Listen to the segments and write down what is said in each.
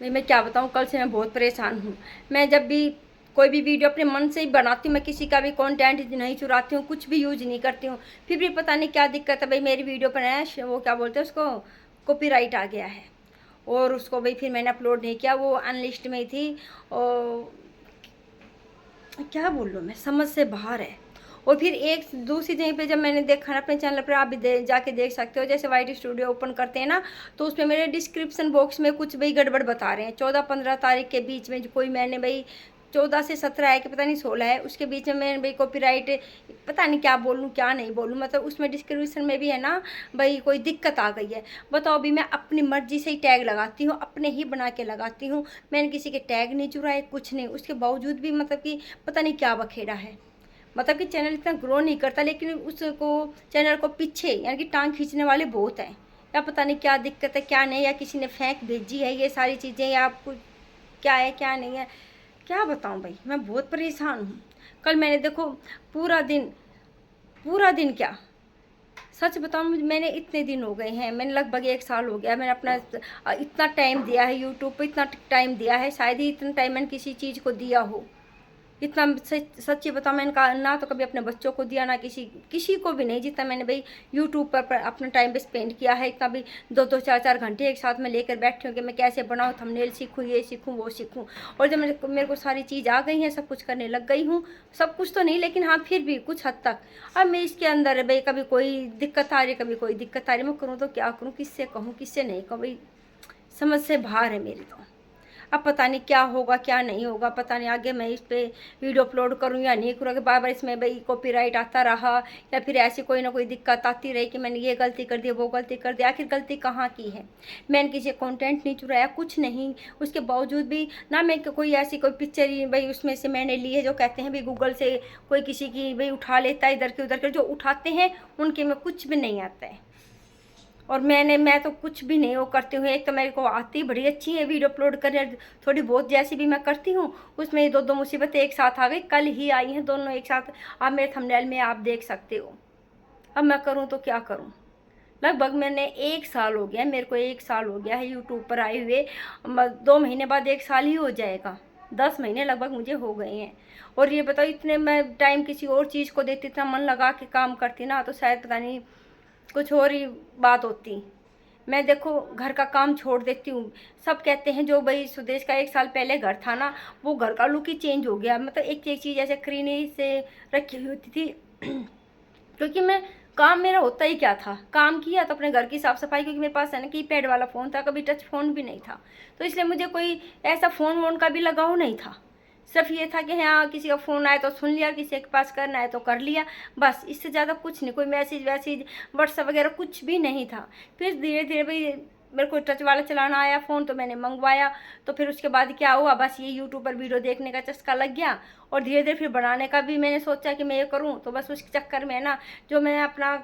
भाई मैं क्या बताऊँ, कल से मैं बहुत परेशान हूँ। मैं जब भी कोई भी वीडियो अपने मन से ही बनाती हूँ, मैं किसी का भी कंटेंट नहीं चुराती हूँ, कुछ भी यूज नहीं करती हूँ, फिर भी पता नहीं क्या दिक्कत है भाई, मेरी वीडियो पर है वो क्या बोलते हैं उसको, कॉपीराइट आ गया है। और उसको भाई फिर मैंने अपलोड नहीं किया, वो अनलिस्ट में ही थी। और क्या बोल लूँ, मैं समझ से बाहर है। और फिर एक दूसरी जगह पे जब मैंने देखा ना अपने चैनल पर, आप भी जाके देख सकते हो, जैसे वाइट स्टूडियो ओपन करते हैं ना, तो उसमें मेरे डिस्क्रिप्शन बॉक्स में कुछ भाई गड़बड़ बता रहे हैं। 14-15 तारीख के बीच में कोई मैंने भाई 14 से 17 है कि पता नहीं 16 है, उसके बीच में मैंने भाई कॉपीराइट, पता नहीं क्या बोलूँ क्या नहीं बोलूँ, मतलब उसमें डिस्क्रिप्शन में भी है ना भाई कोई दिक्कत आ गई है। बताओ, अभी मैं अपनी मर्जी से ही टैग लगाती हूँ, अपने ही बना के लगाती हूँ, मैंने किसी के टैग नहीं चुराए, कुछ नहीं, उसके बावजूद भी मतलब कि पता नहीं क्या बखेड़ा है। मतलब कि चैनल इतना ग्रो नहीं करता, लेकिन उसको चैनल को पीछे यानी कि टांग खींचने वाले बहुत हैं। या पता नहीं क्या दिक्कत है क्या नहीं, या किसी ने फेंक भेजी है ये सारी चीज़ें, या आपको क्या है क्या नहीं है, क्या बताऊं भाई, मैं बहुत परेशान हूँ। कल मैंने देखो पूरा दिन क्या, सच बताऊं, मैंने इतने दिन हो गए हैं, मैंने लगभग 1 साल हो गया, मैंने अपना इतना टाइम दिया है यूट्यूब पे, इतना टाइम दिया है, शायद ही इतना टाइम मैंने किसी चीज़ को दिया हो। इतना सच्ची बताऊँ, मैंने कहा ना तो कभी अपने बच्चों को दिया, ना किसी किसी को भी नहीं, जितना मैंने भाई यूट्यूब पर अपना टाइम पे स्पेंड किया है, इतना भी 2-2 4-4 घंटे एक साथ में लेकर बैठे हूँ कि मैं कैसे बनाऊँ, थंबनेल सीखूँ, ये सीखूँ वो सीखूँ। और जब मेरे को सारी चीज़ आ गई हैं, सब कुछ करने लग गई हूँ, सब कुछ तो नहीं लेकिन हाँ फिर भी कुछ हद तक। अब मैं इसके अंदर है भाई, कभी कोई दिक्कत आ रही है, कभी कोई दिक्कत आ रही है, मैं करूँ तो क्या करूँ, किससे कहूँ किससे नहीं कहूँ भाई, समझ से बाहर है मेरी तो। अब पता नहीं क्या होगा क्या नहीं होगा, पता नहीं आगे मैं इस पे वीडियो अपलोड करूँ या नहीं करूँ, बार बार इसमें भाई कॉपीराइट आता रहा, या फिर ऐसी कोई ना कोई दिक्कत आती रही कि मैंने ये गलती कर दी वो गलती कर दी। आखिर गलती कहाँ की है, मैंने किसी कंटेंट नहीं चुराया, कुछ नहीं, उसके बावजूद भी ना मैं कोई ऐसी कोई पिक्चर ही भाई उसमें से मैंने ली है, जो कहते हैं भाई गूगल से कोई किसी की भाई उठा लेता है, इधर के उधर के जो उठाते हैं उनके में कुछ भी नहीं आता है। और मैं तो कुछ भी नहीं वो करती हूँ। एक तो मेरे को आती बड़ी अच्छी है वीडियो अपलोड करने, थोड़ी बहुत जैसी भी मैं करती हूँ, उसमें दो दो मुसीबतें एक साथ आ गई, कल ही आई हैं दोनों एक साथ। आप मेरे थंबनेल में आप देख सकते हो। अब मैं करूँ तो क्या करूँ, लगभग मैंने 1 साल हो गया, मेरे को 1 साल हो गया है यूट्यूब पर आए हुए। 2 महीने बाद 1 साल ही हो जाएगा, 10 महीने लगभग मुझे हो गए हैं। और ये बताओ, इतने मैं टाइम किसी और चीज़ को देती, इतना मन लगा के काम करती ना, तो शायद पता नहीं कुछ और ही बात होती। मैं देखो घर का काम छोड़ देती हूँ। सब कहते हैं जो भाई सुदेश का 1 साल पहले घर था ना, वो घर का लुक ही चेंज हो गया, मतलब एक एक चीज़ ऐसे क्रीनी से रखी हुई होती थी। क्योंकि मैं काम मेरा होता ही क्या था, काम किया तो अपने घर की साफ सफाई, क्योंकि मेरे पास है ना कीपैड वाला फ़ोन था, कभी टच फ़ोन भी नहीं था, तो इसलिए मुझे कोई ऐसा फ़ोन वोन का भी लगाव नहीं था। सिर्फ ये था कि हाँ किसी का फ़ोन आए तो सुन लिया, किसी के पास करना है तो कर लिया, बस इससे ज़्यादा कुछ नहीं, कोई मैसेज वैसेज व्हाट्सअप वगैरह कुछ भी नहीं था। फिर धीरे धीरे भाई मेरे को टच वाला चलाना आया फ़ोन, तो मैंने मंगवाया। तो फिर उसके बाद क्या हुआ, बस ये यूट्यूब पर वीडियो देखने का चस्का लग गया, और धीरे धीरे फिर बनाने का भी मैंने सोचा कि मैं ये करूँ, तो बस उस चक्कर में ना जो मैं अपना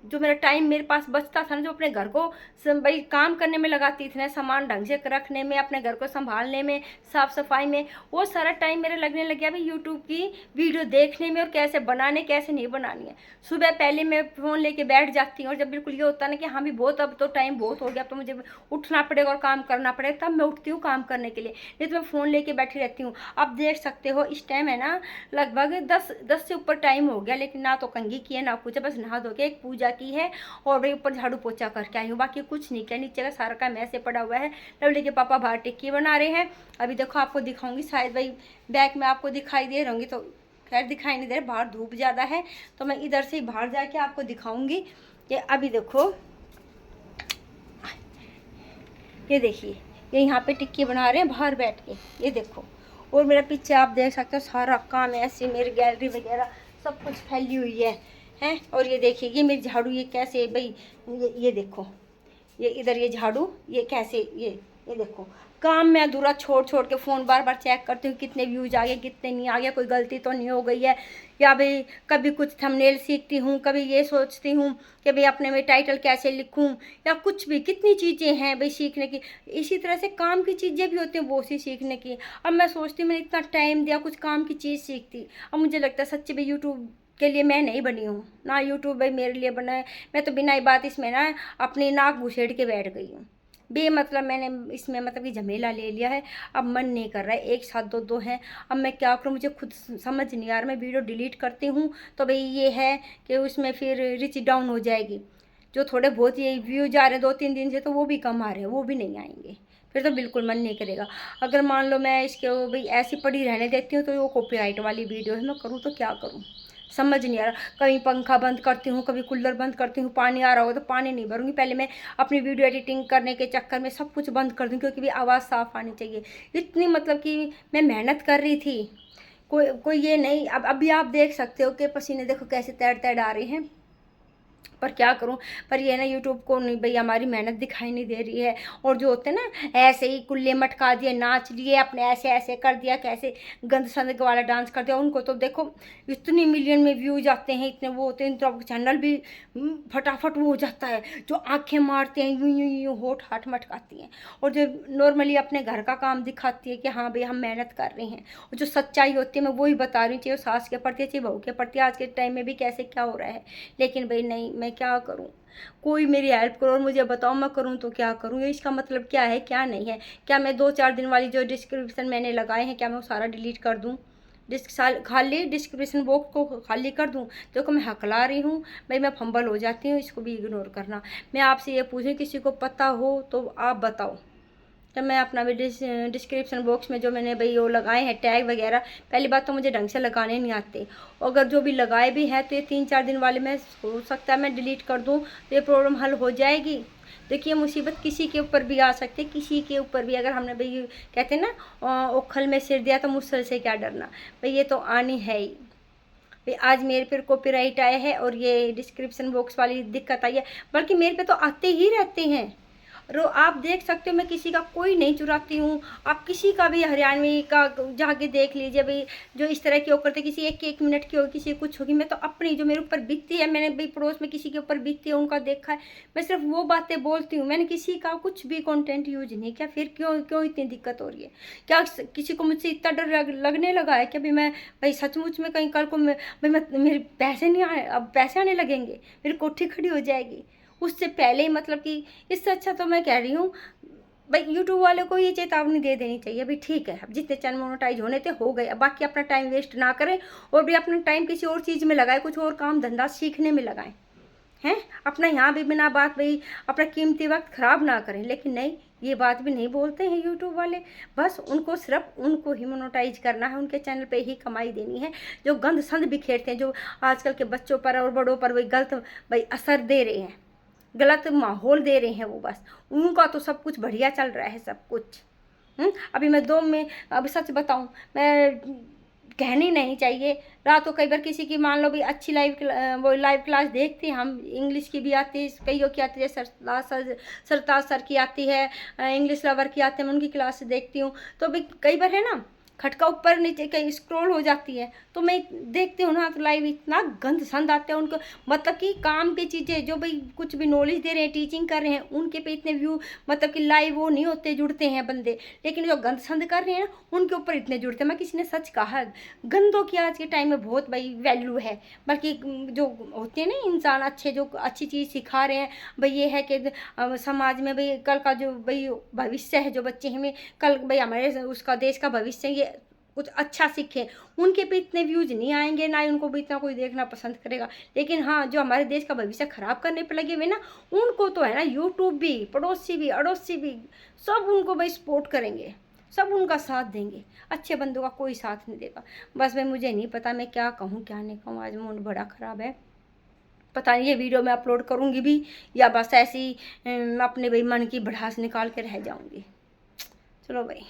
जो मेरा टाइम मेरे पास बचता था ना, जो अपने घर को भाई काम करने में लगाती थी ना, सामान ढंग से रखने में, अपने घर को संभालने में, साफ सफाई में, वो सारा टाइम मेरे लगने लग गया भाई यूट्यूब की वीडियो देखने में, और कैसे बनाने कैसे नहीं बनानी है। सुबह पहले मैं फ़ोन लेके बैठ जाती हूँ, और जब बिल्कुल ये होता ना कि हाँ भी बहुत, अब तो टाइम बहुत हो गया, अब तो मुझे उठना पड़ेगा और काम करना पड़ेगा, तब मैं उठती हूँ काम करने के लिए, नहीं तो मैं फ़ोन लेके बैठी रहती हूँ। आप देख सकते हो इस टाइम है ना लगभग 10 से ऊपर टाइम हो गया, लेकिन ना तो कंघी की है ना कुछ, बस नहा धो के एक पूजा की है, और भाई ऊपर झाड़ू पोछा करके आई हूँ, बाकी कुछ नहीं किया। नीचे का सारा काम ऐसे पड़ा हुआ है। लवली के पापा बाहर टिक्की बना रहे हैं, अभी देखो आपको दिखाऊंगी, शायद भाई बैक में आपको दिखाई दे रही, तो खैर दिखाई नहीं दे रहा, बाहर धूप ज़्यादा है, तो मैं इधर से ही बाहर जाके आपको दिखाऊंगी कि अभी देखो, ये देखिए, ये यहाँ पे टिक्की बना रहे हैं बाहर बैठ के, ये देखो। और मेरा पीछे आप देख सकते हो सारा काम ऐसे, मेरी गैलरी वगैरह सब कुछ फैली हुई है हैं। और ये देखिए, ये मेरी झाड़ू, ये कैसे भाई, ये देखो, ये इधर ये झाड़ू, ये कैसे, ये देखो, काम मैं अधूरा छोड़ छोड़ के फ़ोन बार बार चेक करती हूँ कितने व्यूज आ गए कितने नहीं आ गया, कोई गलती तो नहीं हो गई है, या भाई कभी कुछ थंबनेल सीखती हूँ, कभी ये सोचती हूँ कि भाई अपने में टाइटल कैसे लिखूँ, या कुछ भी, कितनी चीज़ें हैं भाई सीखने की। इसी तरह से काम की चीज़ें भी होती हैं बहुत सी सीखने की। अब मैं सोचती हूँ मैंने इतना टाइम दिया कुछ काम की चीज़ सीखती, अब मुझे लगता है सच्ची भाई यूट्यूब के लिए मैं नहीं बनी हूँ ना, यूट्यूब भाई मेरे लिए बना है। मैं तो बिना ही बात इसमें ना अपनी नाक घुसेड़ के बैठ गई हूँ, बेमतलब मैंने इसमें मतलब कि झमेला ले लिया है। अब मन नहीं कर रहा है, एक साथ दो दो हैं। अब मैं क्या करूँ, मुझे खुद समझ नहीं आ रहा। मैं वीडियो डिलीट करती हूँ तो भाई ये है कि उसमें फिर रीच डाउन हो जाएगी। जो थोड़े बहुत ये व्यूज आ रहे हैं 2-3 दिन से, तो वो भी कम आ रहे हैं, वो भी नहीं आएंगे। फिर तो बिल्कुल मन नहीं करेगा। अगर मान लो मैं इसके भाई ऐसी पड़ी रहने देती हूँ तो वो कॉपीराइट वाली वीडियो है, मैं करूँ तो क्या करूँ, समझ नहीं आ रहा। कभी पंखा बंद करती हूँ, कभी कूलर बंद करती हूँ, पानी आ रहा होगा तो पानी नहीं भरूंगी। पहले मैं अपनी वीडियो एडिटिंग करने के चक्कर में सब कुछ बंद कर दूँ, क्योंकि भी आवाज़ साफ़ आनी चाहिए। इतनी मतलब कि मैं मेहनत कर रही थी, कोई ये नहीं। अब अभी आप देख सकते हो कि पसीने देखो कैसे तैर तैर आ रहे हैं, पर क्या करूं। पर ये ना यूट्यूब को नहीं भाई हमारी मेहनत दिखाई नहीं दे रही है। और जो होते हैं ना ऐसे ही कुल्ले मटका दिए, नाच लिए अपने, ऐसे ऐसे कर दिया, कैसे गंद संद वाला डांस कर दिया, उनको तो देखो इतनी मिलियन में व्यूज आते हैं, इतने वो होते हैं, तो चैनल भी फटाफट वो हो जाता है। जो आंखें मारते हैं, यूं यूं यूं होठ हाथ मटकाती हैं। और जो नॉर्मली अपने घर का काम दिखाती है कि हाँ भाई हम मेहनत कर रहे हैं, और जो सच्चाई होती है मैं वही बता रही हूँ, चाहे वो सास के प्रति, चाहे बहू के प्रति, आज के टाइम में भी कैसे क्या हो रहा है। लेकिन भाई नहीं, मैं क्या करूं, कोई मेरी हेल्प करो और मुझे बताओ मैं करूं तो क्या करूं। ये इसका मतलब क्या है क्या नहीं है। क्या मैं 2-4 दिन वाली जो डिस्क्रिप्शन मैंने लगाए हैं, क्या मैं वो सारा डिलीट कर दूं, खाली डिस्क्रिप्शन बॉक्स को खाली कर दूं। देखो मैं हकला रही हूँ भाई, मैं फंबल हो जाती हूँ, इसको भी इग्नोर करना। मैं आपसे ये पूछूं, किसी को पता हो तो आप बताओ। जब मैं अपना भी डिस्क्रिप्शन बॉक्स में जो मैंने भाई वो लगाए हैं टैग वगैरह, पहली बात तो मुझे ढंग से लगाने नहीं आते। अगर जो भी लगाए भी हैं तो ये 3-4 दिन वाले में हो सकता है मैं डिलीट कर दूं तो ये प्रॉब्लम हल हो जाएगी। देखिए मुसीबत किसी के ऊपर भी आ सकती है, किसी के ऊपर भी। अगर हमने भाई कहते हैं ना ओखल में सिर दिया तो मुसल से क्या डरना, भाई ये तो आनी है ही। भाई आज मेरे पे कॉपीराइट आया है और ये डिस्क्रिप्शन बॉक्स वाली दिक्कत आई है, बल्कि मेरे पे तो आते ही रहते हैं। आप देख सकते हो मैं किसी का कोई नहीं चुराती हूँ। आप किसी का भी हरियाणवी का जाके देख लीजिए भाई, जो इस तरह की वो करते, किसी एक मिनट की होगी, किसी कुछ होगी। मैं तो अपनी जो मेरे ऊपर बीतती है, मैंने भाई पड़ोस में किसी के ऊपर बीतती है उनका देखा है, मैं सिर्फ वो बातें बोलती हूँ। मैंने किसी का कुछ भी कंटेंट यूज नहीं किया। फिर क्यों इतनी दिक्कत हो रही है? क्या किसी को मुझसे इतना डर लगने लगा है कि भाई मैं भाई सचमुच में कहीं कल को मेरे पैसे नहीं आए, अब पैसे आने लगेंगे, मेरी कोठी खड़ी हो जाएगी उससे पहले ही। मतलब कि इससे अच्छा तो मैं कह रही हूँ भाई यूट्यूब वाले को ये चेतावनी दे देनी चाहिए भाई, ठीक है अब जितने चैनल मोनेटाइज होने थे हो गए, अब बाकी अपना टाइम वेस्ट ना करें और भी अपना टाइम किसी और चीज़ में लगाए, कुछ और काम धंधा सीखने में लगाएं हैं। अपना यहाँ भी बिना बात भाई अपना कीमती वक्त खराब ना करें। लेकिन नहीं, ये बात भी नहीं बोलते हैं यूट्यूब वाले। बस उनको सिर्फ उनको ही मोनेटाइज करना है, उनके चैनल पे ही कमाई देनी है। जो गंद संद बिखेरते हैं, जो आजकल के बच्चों पर और बड़ों पर वही गलत भाई असर दे रहे हैं, गलत माहौल दे रहे हैं, वो बस उनका तो सब कुछ बढ़िया चल रहा है सब कुछ। अभी मैं अभी सच बताऊं, मैं कहनी नहीं चाहिए, रात को कई बार किसी की मान लो भी अच्छी वो लाइव क्लास देखते हैं हम, इंग्लिश की भी आती है, कईयों की आती है, सरताज सर की आती है, इंग्लिश लवर की आती है, मैं उनकी क्लास देखती हूँ। तो भी कई बार है ना खटका ऊपर नीचे कहीं स्क्रॉल हो जाती है, तो मैं देखती हूँ ना तो लाइव इतना गंद संद आते हैं उनको। मतलब कि काम की चीज़ें जो भाई कुछ भी नॉलेज दे रहे हैं, टीचिंग कर रहे हैं, उनके पे इतने व्यू मतलब कि लाइव वो नहीं होते, जुड़ते हैं बंदे। लेकिन जो गंद संद कर रहे हैं उनके ऊपर इतने जुड़ते हैं। मैं किसी ने सच कहा, गंदों की आज के टाइम में बहुत भाई वैल्यू है। बल्कि जो होते हैं ना इंसान अच्छे, जो अच्छी चीज़ सिखा रहे हैं भाई, ये है कि समाज में भाई कल का जो भाई भविष्य है, जो बच्चे हमें कल भाई हमारे उसका देश का भविष्य ये कुछ अच्छा सीखे, उनके पे इतने व्यूज नहीं आएंगे, ना ही उनको भी इतना कोई देखना पसंद करेगा। लेकिन हाँ, जो हमारे देश का भविष्य खराब करने पे लगे हुए ना, उनको तो है ना यूट्यूब भी, पड़ोसी भी, अड़ोसी भी, सब उनको भाई सपोर्ट करेंगे, सब उनका साथ देंगे। अच्छे बंदों का कोई साथ नहीं देगा। बस भाई मुझे नहीं पता मैं क्या कहूँ क्या नहीं कहूँ, आज मूड बड़ा ख़राब है। पता नहीं ये वीडियो मैं अपलोड करूँगी भी या बस ऐसी अपने भाई मन की भड़ास निकाल के रह जाऊँगी। चलो भाई।